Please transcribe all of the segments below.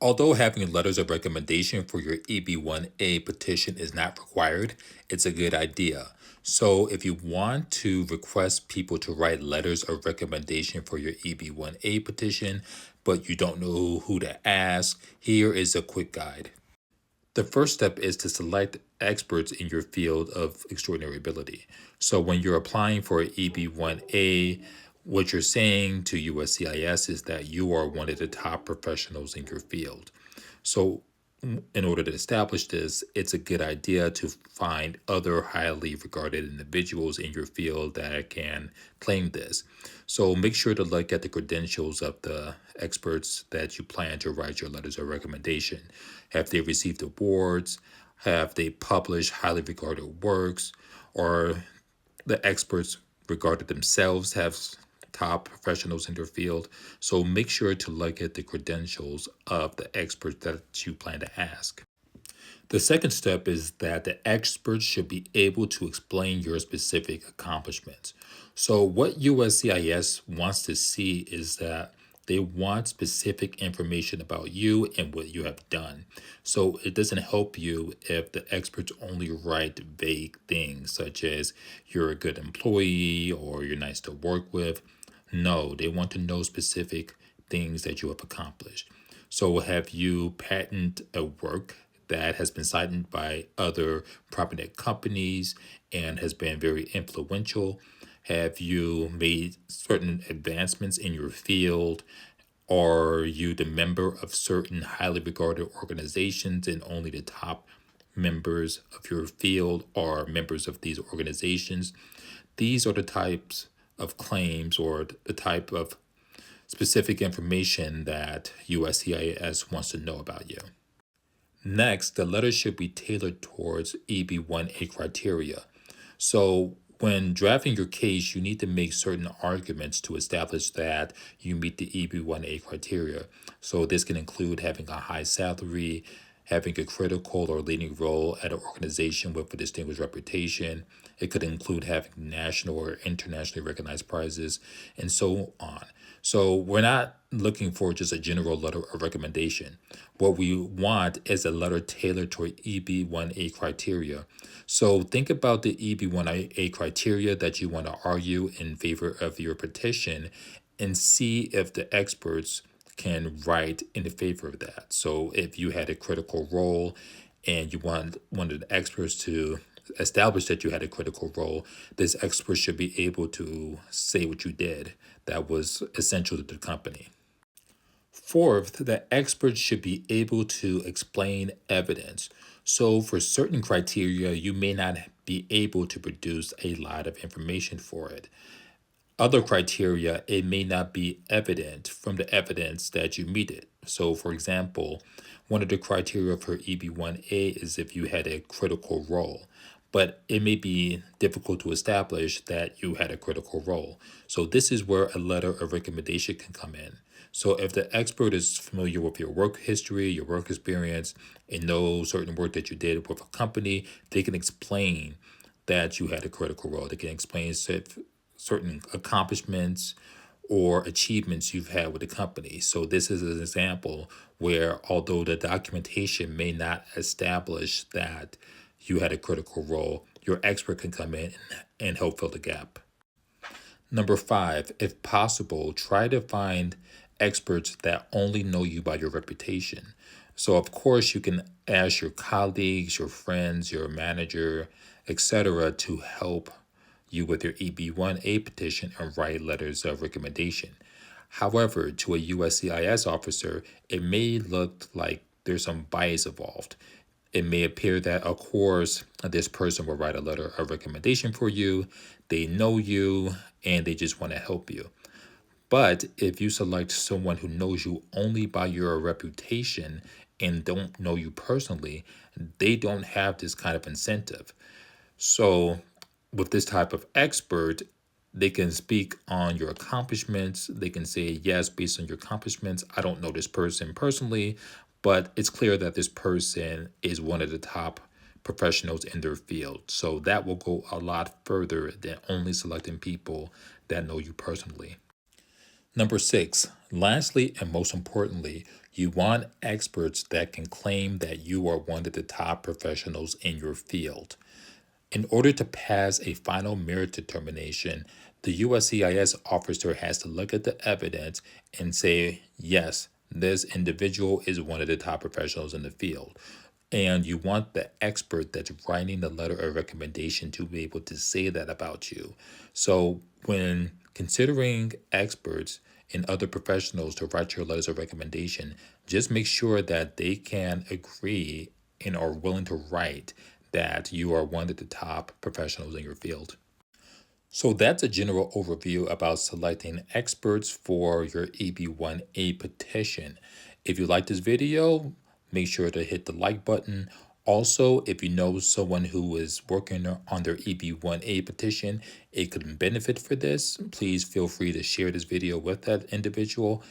Although having letters of recommendation for your EB1A petition is not required, it's a good idea. So, if you want to request people to write letters of recommendation for your EB1A petition, but you don't know who to ask, here is a quick guide. The first step is to select experts in your field of extraordinary ability. So when you're applying for EB1A, what you're saying to USCIS is that you are one of the top professionals in your field. So in order to establish this, it's a good idea to find other highly regarded individuals in your field that can claim this. So make sure to look at the credentials of the experts that you plan to write your letters of recommendation. Have they received awards? Have they published highly regarded works? Or the experts regarded themselves have top professionals in their field. So make sure to look at the credentials of the experts that you plan to ask. The second step is that the expert should be able to explain your specific accomplishments. So, what USCIS wants to see is that they want specific information about you and what you have done. So, it doesn't help you if the experts only write vague things such as you're a good employee or you're nice to work with. No, they want to know specific things that you have accomplished. So, have you patented a work that has been cited by other prominent companies and has been very influential? Have you made certain advancements in your field? Are you the member of certain highly regarded organizations and only the top members of your field are members of these organizations? These are the types of claims or the type of specific information that USCIS wants to know about you. Next, the letter should be tailored towards EB1A criteria. So, when drafting your case, you need to make certain arguments to establish that you meet the EB1A criteria. So, this can include having a high salary, having a critical or leading role at an organization with a distinguished reputation. It could include having national or internationally recognized prizes, and so on. So we're not looking for just a general letter of recommendation. What we want is a letter tailored toward EB1A criteria. So think about the EB1A criteria that you want to argue in favor of your petition and see if the experts can write in favor of that. So if you had a critical role and you want one of the experts to establish that you had a critical role, this expert should be able to say what you did that was essential to the company. Fourth, the expert should be able to explain evidence. So, for certain criteria, you may not be able to produce a lot of information for it. Other criteria, it may not be evident from the evidence that you meet it. So, for example, one of the criteria for EB1A is if you had a critical role, but it may be difficult to establish that you had a critical role. So, this is where a letter of recommendation can come in. So, if the expert is familiar with your work history, your work experience, and knows certain work that you did with a company, they can explain that you had a critical role. They can explain certain accomplishments or achievements you've had with the company. So this is an example where although the documentation may not establish that you had a critical role, your expert can come in and help fill the gap. Number five, if possible, try to find experts that only know you by your reputation. So, of course, you can ask your colleagues, your friends, your manager, etc., to help you with your EB1A petition and write letters of recommendation. However, to a USCIS officer, it may look like there's some bias involved. It may appear that, of course, this person will write a letter of recommendation for you. They know you and they just want to help you. But if you select someone who knows you only by your reputation and don't know you personally, they don't have this kind of incentive. So, with this type of expert, they can speak on your accomplishments. They can say, yes, based on your accomplishments, I don't know this person personally, but it's clear that this person is one of the top professionals in their field. So that will go a lot further than only selecting people that know you personally. Number 6, lastly and most importantly, you want experts that can claim that you are one of the top professionals in your field. In order to pass a final merit determination, the USCIS officer has to look at the evidence and say, yes, this individual is one of the top professionals in the field. And you want the expert that's writing the letter of recommendation to be able to say that about you. So when considering experts and other professionals to write your letters of recommendation, just make sure that they can agree and are willing to write that you are one of the top professionals in your field. So that's a general overview about selecting experts for your EB1A petition. If you like this video, make sure to hit the like button. Also, if you know someone who is working on their EB1A petition, it could benefit for this, please feel free to share this video with that individual.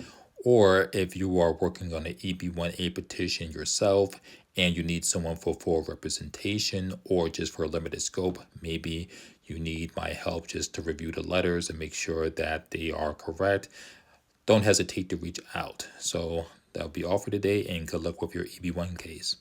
Or if you are working on an EB1A petition yourself and you need someone for full representation or just for a limited scope, maybe you need my help just to review the letters and make sure that they are correct, don't hesitate to reach out. So that'll be all for today, and good luck with your EB1 case.